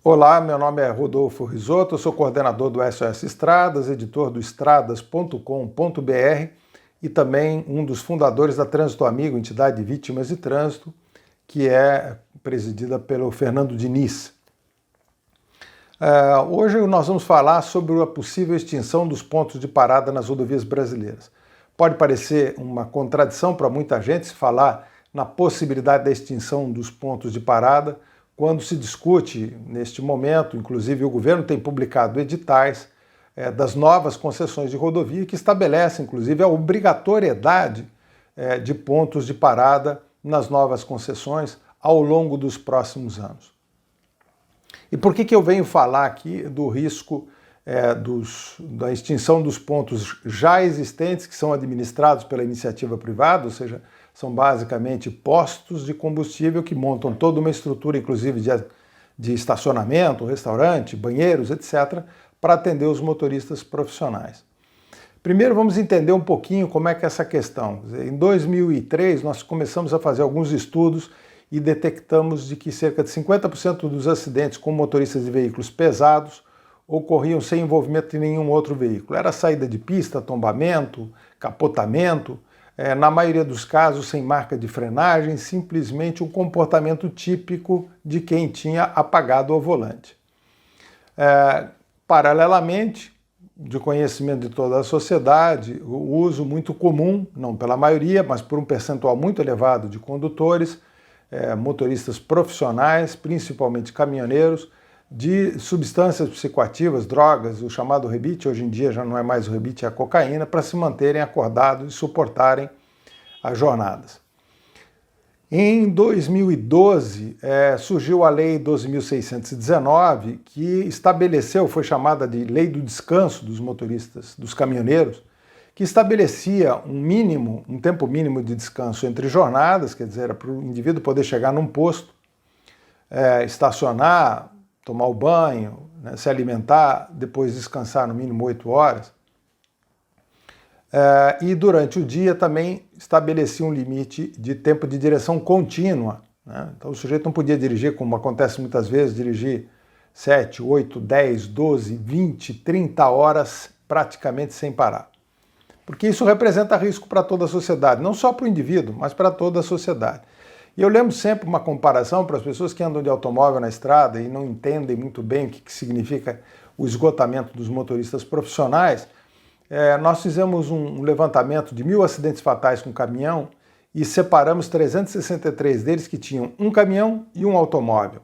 Olá, meu nome é Rodolfo Risotto, eu sou coordenador do SOS Estradas, editor do estradas.com.br e também um dos fundadores da Trânsito Amigo, entidade de vítimas de trânsito, que é presidida pelo Fernando Diniz. Hoje nós vamos falar sobre a possível extinção dos pontos de parada nas rodovias brasileiras. Pode parecer uma contradição para muita gente se falar na possibilidade da extinção dos pontos de parada, quando se discute neste momento, inclusive o governo tem publicado editais das novas concessões de rodovia que estabelecem, inclusive, a obrigatoriedade de pontos de parada nas novas concessões ao longo dos próximos anos. E por que eu venho falar aqui do risco da extinção dos pontos já existentes que são administrados pela iniciativa privada, ou seja, são basicamente postos de combustível que montam toda uma estrutura, inclusive de estacionamento, restaurante, banheiros, etc., para atender os motoristas profissionais. Primeiro vamos entender um pouquinho como é que é essa questão. Em 2003 nós começamos a fazer alguns estudos e detectamos de que cerca de 50% dos acidentes com motoristas de veículos pesados ocorriam sem envolvimento de nenhum outro veículo. Era saída de pista, tombamento, capotamento, na maioria dos casos sem marca de frenagem, simplesmente um comportamento típico de quem tinha apagado o volante. Paralelamente, de conhecimento de toda a sociedade, o uso muito comum, não pela maioria, mas por um percentual muito elevado de condutores, motoristas profissionais, principalmente caminhoneiros, de substâncias psicoativas, drogas, o chamado rebite, hoje em dia já não é mais o rebite, é a cocaína, para se manterem acordados e suportarem as jornadas. Em 2012, surgiu a Lei 12.619, que estabeleceu, foi chamada de Lei do Descanso dos motoristas, dos caminhoneiros, que estabelecia um tempo mínimo de descanso entre jornadas, quer dizer, era para o indivíduo poder chegar num posto, estacionar, tomar o banho, se alimentar, depois descansar no mínimo 8 horas. E durante o dia também estabelecia um limite de tempo de direção contínua. Então o sujeito não podia dirigir, como acontece muitas vezes, dirigir 7, 8, 10, 12, 20, 30 horas praticamente sem parar. Porque isso representa risco para toda a sociedade, não só para o indivíduo, mas para toda a sociedade. E eu lembro sempre uma comparação para as pessoas que andam de automóvel na estrada e não entendem muito bem o que significa o esgotamento dos motoristas profissionais. Nós fizemos um levantamento de 1.000 acidentes fatais com caminhão e separamos 363 deles que tinham um caminhão e um automóvel.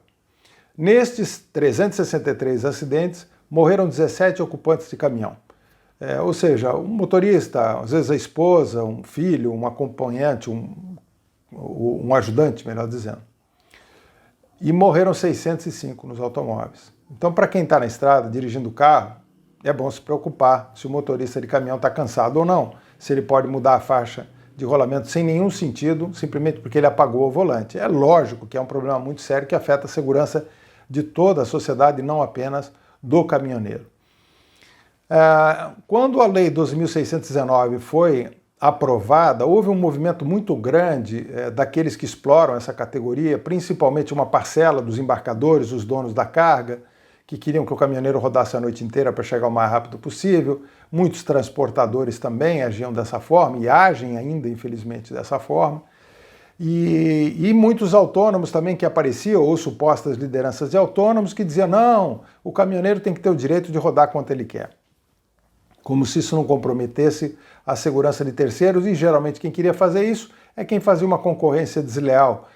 Nestes 363 acidentes, morreram 17 ocupantes de caminhão. Ou seja, um motorista, às vezes a esposa, um filho, um acompanhante, um ajudante, melhor dizendo. E morreram 605 nos automóveis. Então, para quem está na estrada, dirigindo o carro, é bom se preocupar se o motorista de caminhão está cansado ou não, se ele pode mudar a faixa de rolamento sem nenhum sentido, simplesmente porque ele apagou o volante. É lógico que é um problema muito sério que afeta a segurança de toda a sociedade, não apenas do caminhoneiro. Quando a Lei 12.619 foi aprovada, houve um movimento muito grande daqueles que exploram essa categoria, principalmente uma parcela dos embarcadores, os donos da carga, que queriam que o caminhoneiro rodasse a noite inteira para chegar o mais rápido possível. Muitos transportadores também agiam dessa forma e agem ainda, infelizmente, dessa forma. E muitos autônomos também que apareciam, ou supostas lideranças de autônomos, que diziam, não, o caminhoneiro tem que ter o direito de rodar quanto ele quer. Como se isso não comprometesse a segurança de terceiros, e geralmente quem queria fazer isso é quem fazia uma concorrência desleal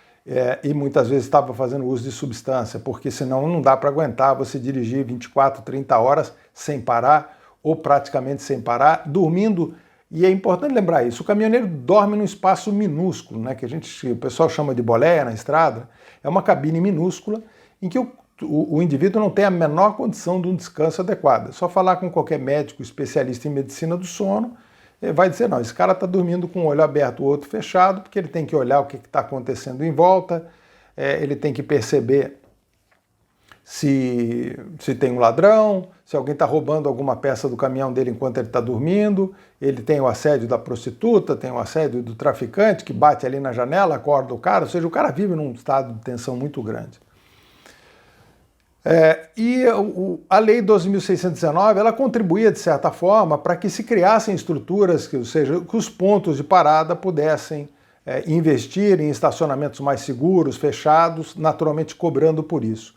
e muitas vezes estava fazendo uso de substância, porque senão não dá para aguentar você dirigir 24, 30 horas sem parar, ou praticamente sem parar, dormindo. E é importante lembrar isso, o caminhoneiro dorme num espaço minúsculo, que o pessoal chama de boleia na estrada, é uma cabine minúscula em que o indivíduo não tem a menor condição de um descanso adequado. É só falar com qualquer médico especialista em medicina do sono, ele vai dizer, não, esse cara está dormindo com um olho aberto, o outro fechado, porque ele tem que olhar o que está acontecendo em volta, ele tem que perceber se tem um ladrão, se alguém está roubando alguma peça do caminhão dele enquanto ele está dormindo, ele tem o assédio da prostituta, tem o assédio do traficante que bate ali na janela, acorda o cara, ou seja, o cara vive num estado de tensão muito grande. A Lei 12.619 ela contribuía, de certa forma, para que se criassem estruturas, ou seja, que os pontos de parada pudessem investir em estacionamentos mais seguros, fechados, naturalmente cobrando por isso.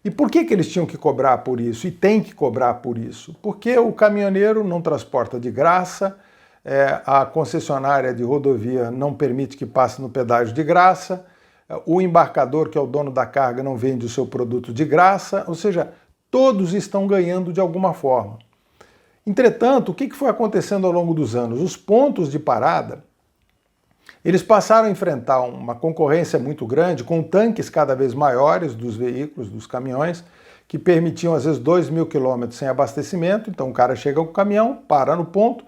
E por que eles tinham que cobrar por isso? E tem que cobrar por isso? Porque o caminhoneiro não transporta de graça, a concessionária de rodovia não permite que passe no pedágio de graça, o embarcador, que é o dono da carga, não vende o seu produto de graça, ou seja, todos estão ganhando de alguma forma. Entretanto, o que foi acontecendo ao longo dos anos? Os pontos de parada, eles passaram a enfrentar uma concorrência muito grande, com tanques cada vez maiores dos veículos, dos caminhões, que permitiam às vezes 2.000 quilômetros sem abastecimento. Então o cara chega com o caminhão, para no ponto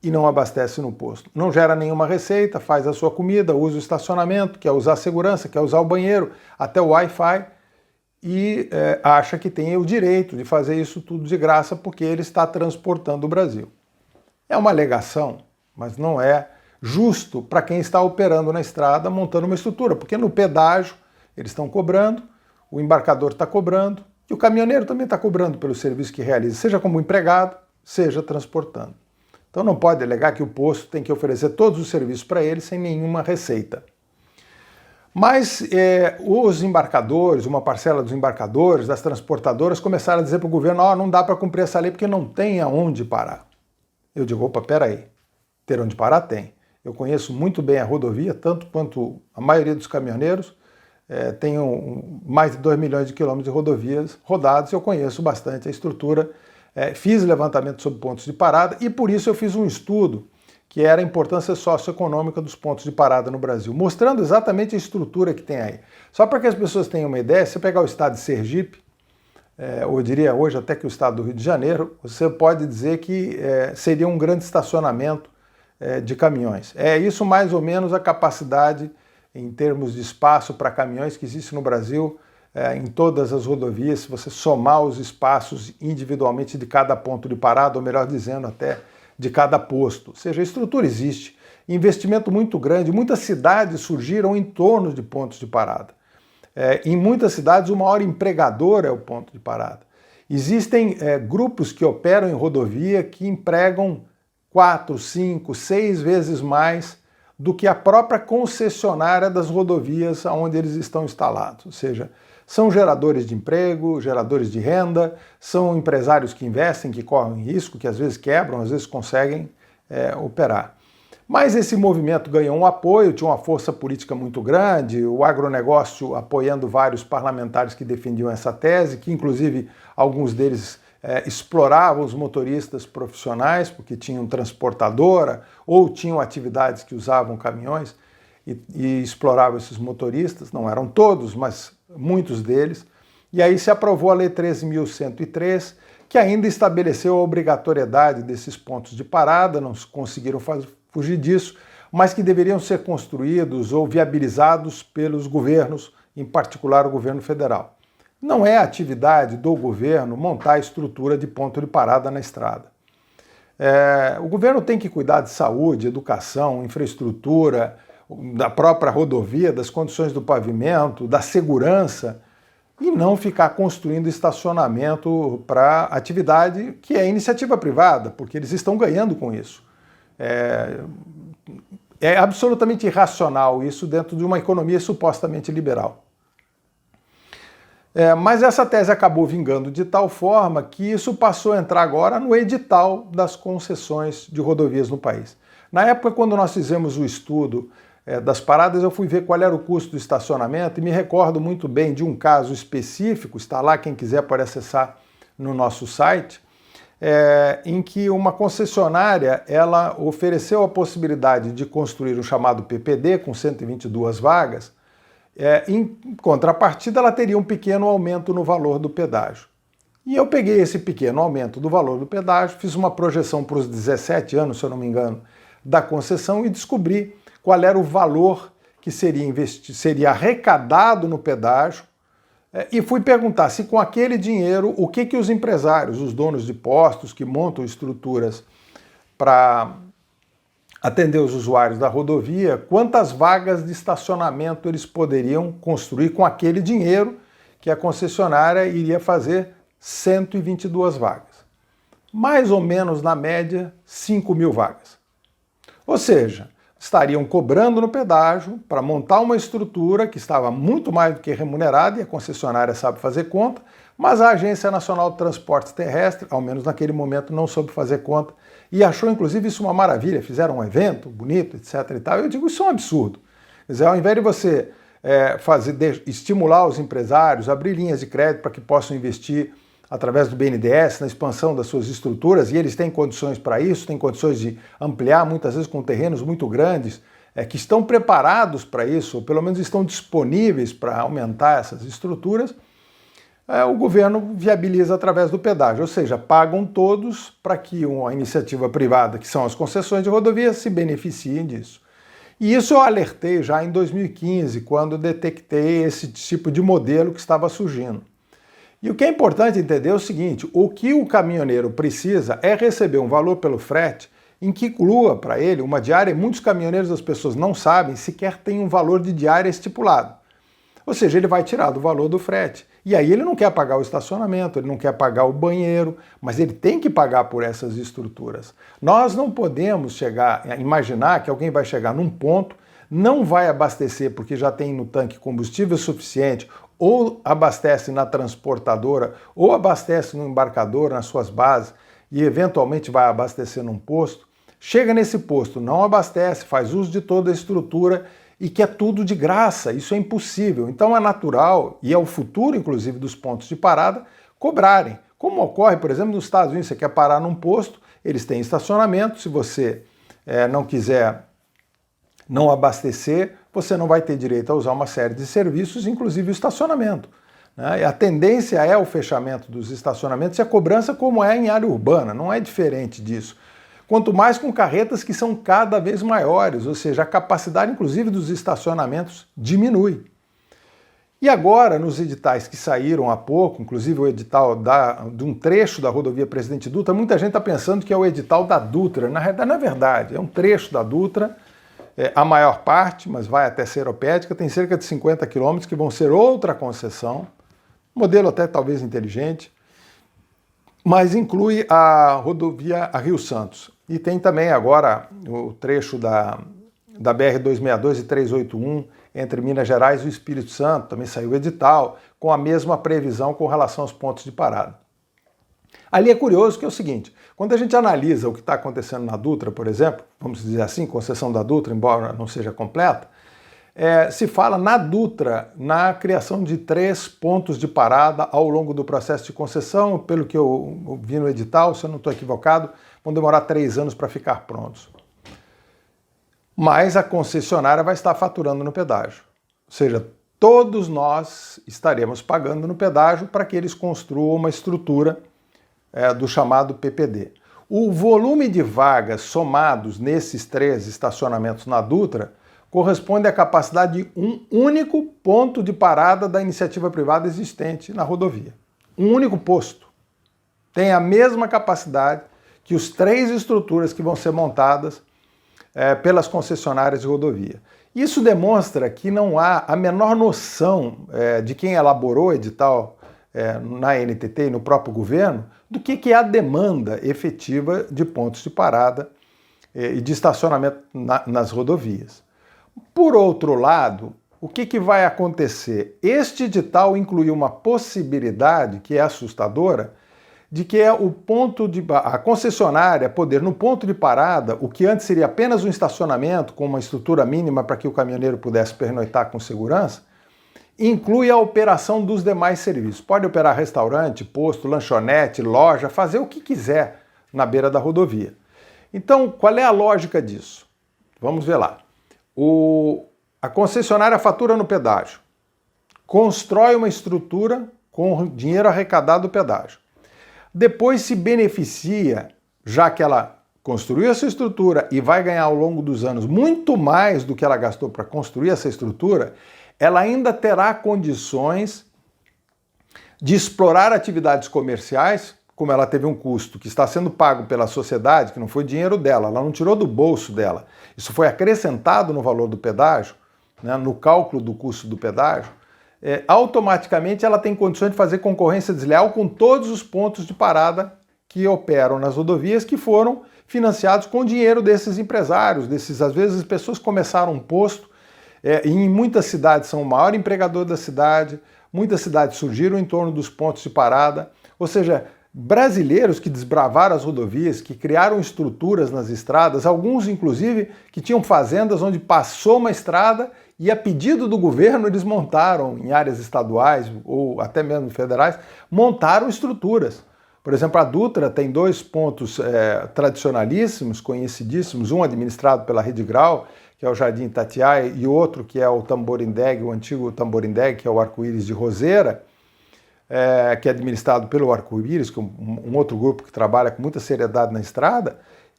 e não abastece no posto. Não gera nenhuma receita, faz a sua comida, usa o estacionamento, quer usar a segurança, quer usar o banheiro, até o Wi-Fi, e acha que tem o direito de fazer isso tudo de graça porque ele está transportando o Brasil. É uma alegação, mas não é justo para quem está operando na estrada, montando uma estrutura, porque no pedágio eles estão cobrando, o embarcador está cobrando, e o caminhoneiro também está cobrando pelo serviço que realiza, seja como empregado, seja transportando. Então não pode alegar que o posto tem que oferecer todos os serviços para ele sem nenhuma receita. Mas os embarcadores, uma parcela dos embarcadores, das transportadoras, começaram a dizer para o governo: não dá para cumprir essa lei porque não tem aonde parar. Eu digo: opa, peraí, ter onde parar tem. Eu conheço muito bem a rodovia, tanto quanto a maioria dos caminhoneiros. Tenho mais de 2 milhões de quilômetros de rodovias rodados, eu conheço bastante a estrutura. Fiz levantamento sobre pontos de parada e por isso eu fiz um estudo que era a importância socioeconômica dos pontos de parada no Brasil, mostrando exatamente a estrutura que tem aí. Só para que as pessoas tenham uma ideia, se você pegar o estado de Sergipe, ou eu diria hoje até que o estado do Rio de Janeiro, você pode dizer que seria um grande estacionamento de caminhões. É isso mais ou menos a capacidade em termos de espaço para caminhões que existe no Brasil, em todas as rodovias, se você somar os espaços individualmente de cada ponto de parada, ou melhor dizendo, até de cada posto. Ou seja, a estrutura existe, investimento muito grande, muitas cidades surgiram em torno de pontos de parada. Em muitas cidades, o maior empregador é o ponto de parada. Existem grupos que operam em rodovia que empregam 4, 5, 6 vezes mais do que a própria concessionária das rodovias onde eles estão instalados. Ou seja, são geradores de emprego, geradores de renda, são empresários que investem, que correm risco, que às vezes quebram, às vezes conseguem operar. Mas esse movimento ganhou um apoio, tinha uma força política muito grande, o agronegócio apoiando vários parlamentares que defendiam essa tese, que inclusive alguns deles exploravam os motoristas profissionais, porque tinham transportadora ou tinham atividades que usavam caminhões e exploravam esses motoristas, não eram todos, mas muitos deles. E aí se aprovou a Lei 13.103, que ainda estabeleceu a obrigatoriedade desses pontos de parada, não conseguiram fugir disso, mas que deveriam ser construídos ou viabilizados pelos governos, em particular o governo federal. Não é atividade do governo montar a estrutura de ponto de parada na estrada. O governo tem que cuidar de saúde, educação, infraestrutura, da própria rodovia, das condições do pavimento, da segurança, e não ficar construindo estacionamento para atividade que é iniciativa privada, porque eles estão ganhando com isso. É absolutamente irracional isso dentro de uma economia supostamente liberal. Mas essa tese acabou vingando de tal forma que isso passou a entrar agora no edital das concessões de rodovias no país. Na época, quando nós fizemos o estudo das paradas, eu fui ver qual era o custo do estacionamento e me recordo muito bem de um caso específico, está lá, quem quiser pode acessar no nosso site, em que uma concessionária ela ofereceu a possibilidade de construir o chamado PPD com 122 vagas. Em contrapartida, ela teria um pequeno aumento no valor do pedágio. E eu peguei esse pequeno aumento do valor do pedágio, fiz uma projeção para os 17 anos, se eu não me engano, da concessão e descobri qual era o valor que seria arrecadado no pedágio e fui perguntar se com aquele dinheiro, o que os empresários, os donos de postos que montam estruturas para atender os usuários da rodovia, quantas vagas de estacionamento eles poderiam construir com aquele dinheiro que a concessionária iria fazer 122 vagas. Mais ou menos, na média, 5.000 vagas. Ou seja, estariam cobrando no pedágio para montar uma estrutura que estava muito mais do que remunerada, e a concessionária sabe fazer conta, mas a Agência Nacional de Transportes Terrestres, ao menos naquele momento, não soube fazer conta e achou, inclusive, isso uma maravilha. Fizeram um evento bonito, etc. e tal. Eu digo, isso é um absurdo. Quer dizer, ao invés de você estimular os empresários, abrir linhas de crédito para que possam investir através do BNDES na expansão das suas estruturas, e eles têm condições para isso, têm condições de ampliar, muitas vezes com terrenos muito grandes, que estão preparados para isso, ou pelo menos estão disponíveis para aumentar essas estruturas, o governo viabiliza através do pedágio, ou seja, pagam todos para que uma iniciativa privada, que são as concessões de rodovias, se beneficiem disso. E isso eu alertei já em 2015, quando detectei esse tipo de modelo que estava surgindo. E o que é importante entender é o seguinte: o que o caminhoneiro precisa é receber um valor pelo frete em que inclua para ele uma diária, e muitos caminhoneiros, as pessoas não sabem, sequer tem um valor de diária estipulado. Ou seja, ele vai tirar do valor do frete. E aí ele não quer pagar o estacionamento, ele não quer pagar o banheiro, mas ele tem que pagar por essas estruturas. Nós não podemos imaginar que alguém vai chegar num ponto, não vai abastecer porque já tem no tanque combustível suficiente, ou abastece na transportadora, ou abastece no embarcador, nas suas bases, e eventualmente vai abastecer num posto. Chega nesse posto, não abastece, faz uso de toda a estrutura e quer tudo de graça. Isso é impossível. Então é natural, e é o futuro, inclusive, dos pontos de parada, cobrarem. Como ocorre, por exemplo, nos Estados Unidos, você quer parar num posto, eles têm estacionamento, se você não quiser não abastecer, você não vai ter direito a usar uma série de serviços, inclusive o estacionamento. E a tendência é o fechamento dos estacionamentos e a cobrança como é em área urbana, não é diferente disso. Quanto mais com carretas que são cada vez maiores, ou seja, a capacidade inclusive dos estacionamentos diminui. E agora, nos editais que saíram há pouco, inclusive o edital de um trecho da rodovia Presidente Dutra, muita gente está pensando que é o edital da Dutra. Na realidade, não é verdade, é um trecho da Dutra, a maior parte, mas vai até Seropédica, tem cerca de 50 quilômetros que vão ser outra concessão, modelo até talvez inteligente, mas inclui a rodovia a Rio Santos. E tem também agora o trecho da BR-262 e 381 entre Minas Gerais e o Espírito Santo, também saiu o edital, com a mesma previsão com relação aos pontos de parada. Ali é curioso que é o seguinte: quando a gente analisa o que está acontecendo na Dutra, por exemplo, vamos dizer assim, concessão da Dutra, embora não seja completa, se fala na Dutra, na criação de 3 pontos de parada ao longo do processo de concessão. Pelo que eu vi no edital, se eu não estou equivocado, vão demorar 3 anos para ficar prontos. Mas a concessionária vai estar faturando no pedágio. Ou seja, todos nós estaremos pagando no pedágio para que eles construam uma estrutura do chamado PPD. O volume de vagas somados nesses 3 estacionamentos na Dutra corresponde à capacidade de um único ponto de parada da iniciativa privada existente na rodovia. Um único posto tem a mesma capacidade que os 3 estruturas que vão ser montadas pelas concessionárias de rodovia. Isso demonstra que não há a menor noção de quem elaborou o edital na NTT e no próprio governo do que é a demanda efetiva de pontos de parada e de estacionamento nas rodovias. Por outro lado, o que vai acontecer? Este edital incluiu uma possibilidade que é assustadora, de que a concessionária poder, no ponto de parada, o que antes seria apenas um estacionamento com uma estrutura mínima para que o caminhoneiro pudesse pernoitar com segurança, inclui a operação dos demais serviços. Pode operar restaurante, posto, lanchonete, loja, fazer o que quiser na beira da rodovia. Então, qual é a lógica disso? Vamos ver lá. A concessionária fatura no pedágio, constrói uma estrutura com dinheiro arrecadado do pedágio. Depois se beneficia, já que ela construiu essa estrutura e vai ganhar ao longo dos anos muito mais do que ela gastou para construir essa estrutura, ela ainda terá condições de explorar atividades comerciais, como ela teve um custo que está sendo pago pela sociedade, que não foi dinheiro dela, ela não tirou do bolso dela. Isso foi acrescentado no valor do pedágio, no cálculo do custo do pedágio. automaticamente ela tem condições de fazer concorrência desleal com todos os pontos de parada que operam nas rodovias, que foram financiados com dinheiro desses empresários, às vezes, pessoas começaram um posto, e em muitas cidades são o maior empregador da cidade, muitas cidades surgiram em torno dos pontos de parada, ou seja, brasileiros que desbravaram as rodovias, que criaram estruturas nas estradas, alguns inclusive que tinham fazendas onde passou uma estrada e a pedido do governo eles montaram em áreas estaduais ou até mesmo federais, montaram estruturas. Por exemplo, a Dutra tem dois pontos tradicionalíssimos, conhecidíssimos, um administrado pela Rede Grau, que é o Jardim Itatiaia, e outro que é o Tamborindeg, o antigo Tamborindeg, que é o Arco-Íris de Roseira, que é administrado pelo Arco-Íris, que é um outro grupo que trabalha com muita seriedade na estrada.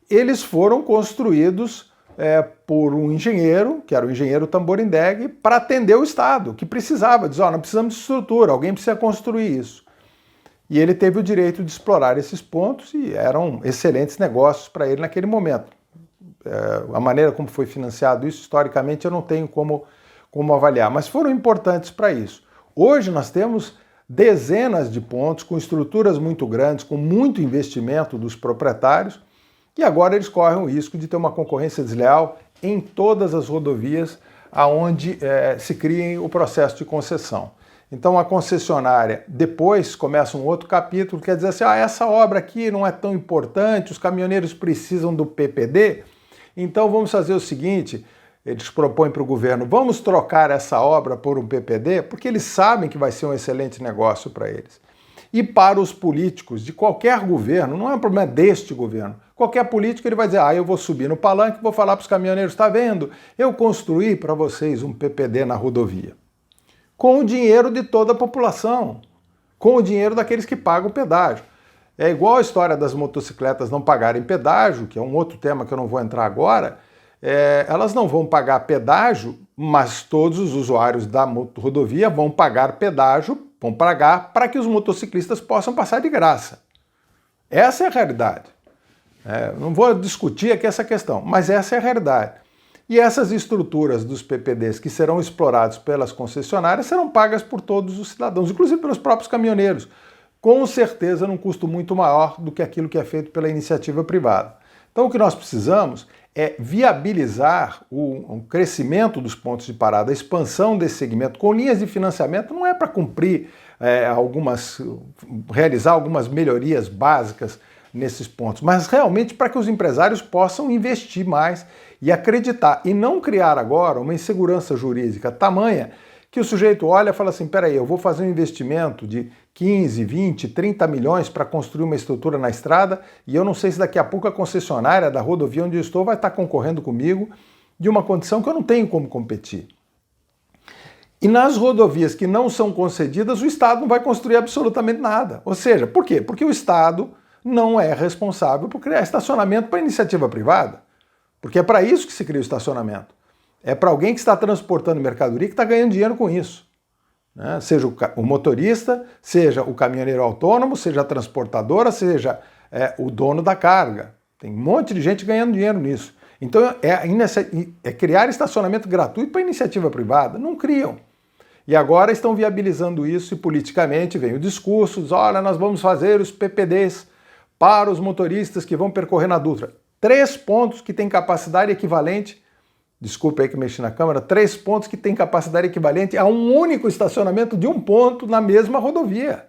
Eles foram construídos por um engenheiro, que era o engenheiro Tamborindeg, para atender o Estado, que precisava, diz, não precisamos de estrutura, alguém precisa construir isso. E ele teve o direito de explorar esses pontos e eram excelentes negócios para ele naquele momento. A maneira como foi financiado isso, historicamente, eu não tenho como avaliar, mas foram importantes para isso. Hoje nós temos dezenas de pontos com estruturas muito grandes, com muito investimento dos proprietários, e agora eles correm o risco de ter uma concorrência desleal em todas as rodovias aonde se criem o processo de concessão. Então a concessionária depois começa um outro capítulo, quer dizer assim, essa obra aqui não é tão importante, os caminhoneiros precisam do PPD, então vamos fazer o seguinte, eles propõem para o governo, vamos trocar essa obra por um PPD, porque eles sabem que vai ser um excelente negócio para eles. E para os políticos de qualquer governo, não é um problema deste governo, qualquer político ele vai dizer, eu vou subir no palanque, vou falar para os caminhoneiros, está vendo? Eu construí para vocês um PPD na rodovia. Com o dinheiro de toda a população, com o dinheiro daqueles que pagam pedágio. É igual a história das motocicletas não pagarem pedágio, que é um outro tema que eu não vou entrar agora, elas não vão pagar pedágio, mas todos os usuários da rodovia vão pagar pedágio, vão pagar para que os motociclistas possam passar de graça. Essa é a realidade. Não vou discutir aqui essa questão, mas essa é a realidade. E essas estruturas dos PPDs que serão explorados pelas concessionárias serão pagas por todos os cidadãos, inclusive pelos próprios caminhoneiros, com certeza num custo muito maior do que aquilo que é feito pela iniciativa privada. Então o que nós precisamos é viabilizar o crescimento dos pontos de parada, a expansão desse segmento com linhas de financiamento, não é para cumprir realizar algumas melhorias básicas nesses pontos, mas realmente para que os empresários possam investir mais e acreditar, e não criar agora uma insegurança jurídica tamanha que o sujeito olha e fala assim, peraí, eu vou fazer um investimento de 15, 20, 30 milhões para construir uma estrutura na estrada e eu não sei se daqui a pouco a concessionária da rodovia onde eu estou vai estar concorrendo comigo de uma condição que eu não tenho como competir. E nas rodovias que não são concedidas, o Estado não vai construir absolutamente nada. Ou seja, por quê? Porque o Estado não é responsável por criar estacionamento para iniciativa privada. Porque é para isso que se cria o estacionamento. É para alguém que está transportando mercadoria que está ganhando dinheiro com isso. Né? Seja o motorista, seja o caminhoneiro autônomo, seja a transportadora, seja o dono da carga. Tem um monte de gente ganhando dinheiro nisso. Então é criar estacionamento gratuito para iniciativa privada. Não criam. E agora estão viabilizando isso e politicamente vem o discurso, olha, nós vamos fazer os PPDs para os motoristas que vão percorrer na Dutra. 3 pontos que têm capacidade equivalente, desculpe aí que mexi na câmera, 3 pontos que têm capacidade equivalente a um único estacionamento de um ponto na mesma rodovia.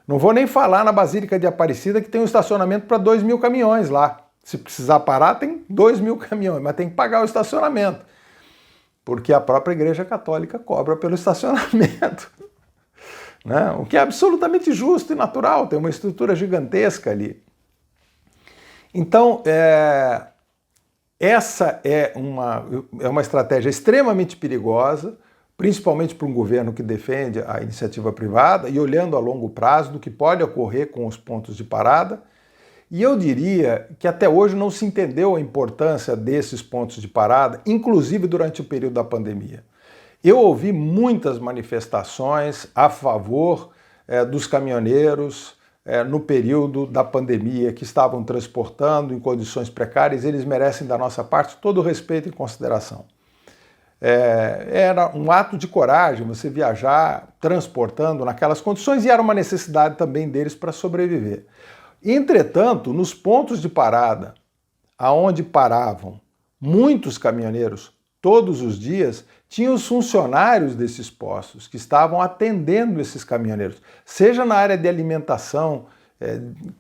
Não vou nem falar na Basílica de Aparecida que tem um estacionamento para 2.000 caminhões lá. Se precisar parar, tem 2.000 caminhões, mas tem que pagar o estacionamento. Porque a própria Igreja Católica cobra pelo estacionamento. Né? O que é absolutamente justo e natural, tem uma estrutura gigantesca ali. Então, essa é uma estratégia extremamente perigosa, principalmente para um governo que defende a iniciativa privada e olhando a longo prazo do que pode ocorrer com os pontos de parada. E eu diria que até hoje não se entendeu a importância desses pontos de parada, inclusive durante o período da pandemia. Eu ouvi muitas manifestações a favor dos caminhoneiros no período da pandemia, que estavam transportando em condições precárias, eles merecem da nossa parte todo o respeito e consideração. Era um ato de coragem você viajar transportando naquelas condições e era uma necessidade também deles para sobreviver. Entretanto, nos pontos de parada, aonde paravam muitos caminhoneiros todos os dias, tinha os funcionários desses postos que estavam atendendo esses caminhoneiros, seja na área de alimentação,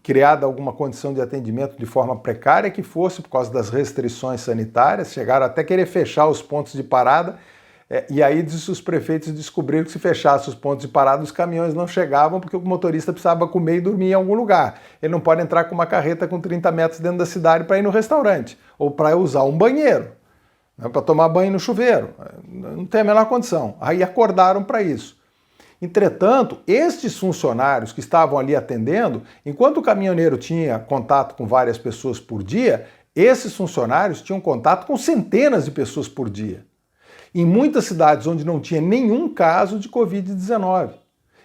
criada alguma condição de atendimento de forma precária que fosse por causa das restrições sanitárias, chegaram até a querer fechar os pontos de parada, e aí os prefeitos descobriram que se fechasse os pontos de parada, os caminhões não chegavam porque o motorista precisava comer e dormir em algum lugar. Ele não pode entrar com uma carreta com 30 metros dentro da cidade para ir no restaurante, ou para usar um banheiro, para tomar banho no chuveiro. Não tem a menor condição. Aí acordaram para isso. Entretanto, estes funcionários que estavam ali atendendo, enquanto o caminhoneiro tinha contato com várias pessoas por dia, esses funcionários tinham contato com centenas de pessoas por dia. Em muitas cidades onde não tinha nenhum caso de Covid-19.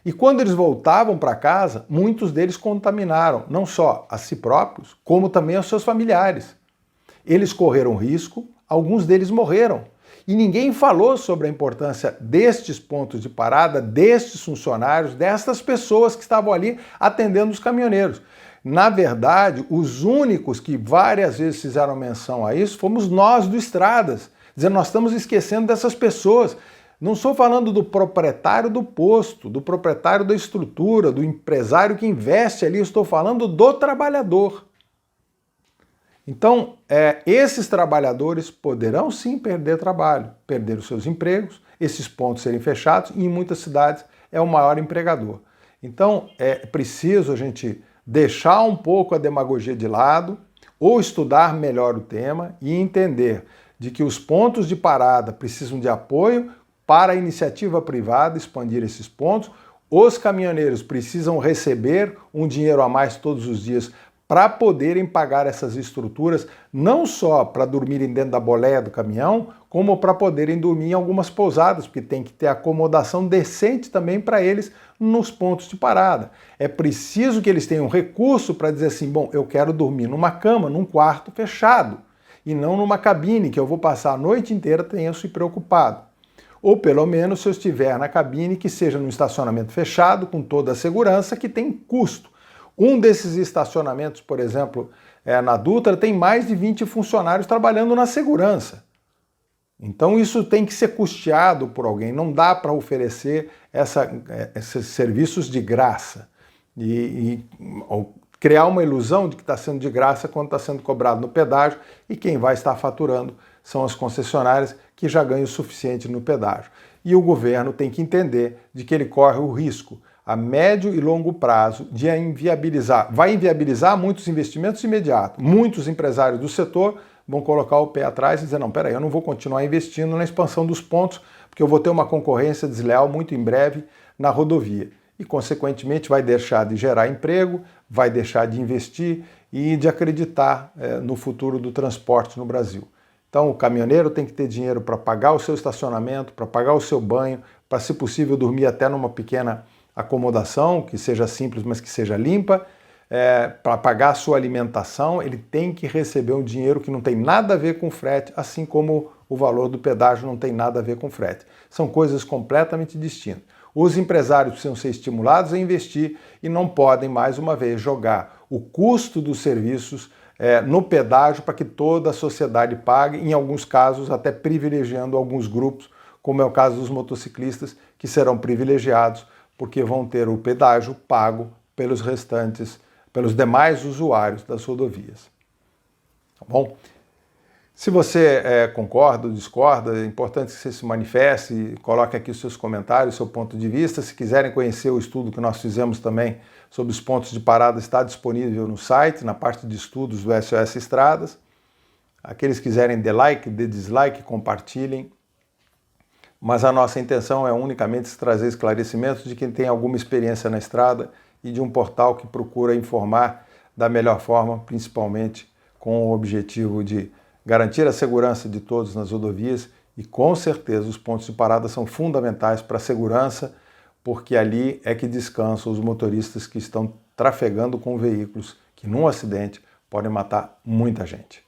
E quando eles voltavam para casa, muitos deles contaminaram não só a si próprios, como também aos seus familiares. Eles correram risco, alguns deles morreram. E ninguém falou sobre a importância destes pontos de parada, destes funcionários, destas pessoas que estavam ali atendendo os caminhoneiros. Na verdade, os únicos que várias vezes fizeram menção a isso fomos nós do Estradas, dizendo nós estamos esquecendo dessas pessoas. Não estou falando do proprietário do posto, do proprietário da estrutura, do empresário que investe ali, estou falando do trabalhador. Então, esses trabalhadores poderão sim perder trabalho, perder os seus empregos, esses pontos serem fechados e em muitas cidades é o maior empregador. Então, é preciso a gente deixar um pouco a demagogia de lado ou estudar melhor o tema e entender de que os pontos de parada precisam de apoio para a iniciativa privada expandir esses pontos, os caminhoneiros precisam receber um dinheiro a mais todos os dias para poderem pagar essas estruturas, não só para dormirem dentro da boleia do caminhão, como para poderem dormir em algumas pousadas, porque tem que ter acomodação decente também para eles nos pontos de parada. É preciso que eles tenham recurso para dizer assim, bom, eu quero dormir numa cama, num quarto fechado, e não numa cabine, que eu vou passar a noite inteira tenso e preocupado. Ou pelo menos, se eu estiver na cabine, que seja num estacionamento fechado, com toda a segurança, que tem custo. Um desses estacionamentos, por exemplo, na Dutra, tem mais de 20 funcionários trabalhando na segurança. Então isso tem que ser custeado por alguém, não dá para oferecer esses serviços de graça ou criar uma ilusão de que está sendo de graça quando está sendo cobrado no pedágio e quem vai estar faturando são as concessionárias que já ganham o suficiente no pedágio. E o governo tem que entender de que ele corre o risco a médio e longo prazo de vai inviabilizar muitos investimentos imediatos. Muitos empresários do setor vão colocar o pé atrás e dizer, não, peraí, eu não vou continuar investindo na expansão dos pontos, porque eu vou ter uma concorrência desleal muito em breve na rodovia. E, consequentemente, vai deixar de gerar emprego, vai deixar de investir e de acreditar no futuro do transporte no Brasil. Então, o caminhoneiro tem que ter dinheiro para pagar o seu estacionamento, para pagar o seu banho, para, se possível, dormir até numa pequena acomodação, que seja simples, mas que seja limpa, para pagar a sua alimentação, ele tem que receber um dinheiro que não tem nada a ver com frete, assim como o valor do pedágio não tem nada a ver com frete. São coisas completamente distintas. Os empresários precisam ser estimulados a investir e não podem, mais uma vez, jogar o custo dos serviços no pedágio para que toda a sociedade pague, em alguns casos até privilegiando alguns grupos, como é o caso dos motociclistas, que serão privilegiados porque vão ter o pedágio pago pelos demais usuários das rodovias. Tá bom? Se você concorda ou discorda, é importante que você se manifeste, coloque aqui os seus comentários, o seu ponto de vista. Se quiserem conhecer o estudo que nós fizemos também sobre os pontos de parada, está disponível no site, na parte de estudos do SOS Estradas. Aqueles que quiserem dê like, dê dislike, compartilhem. Mas a nossa intenção é unicamente trazer esclarecimentos de quem tem alguma experiência na estrada e de um portal que procura informar da melhor forma, principalmente com o objetivo de garantir a segurança de todos nas rodovias e, com certeza, os pontos de parada são fundamentais para a segurança, porque ali é que descansam os motoristas que estão trafegando com veículos que, num acidente, podem matar muita gente.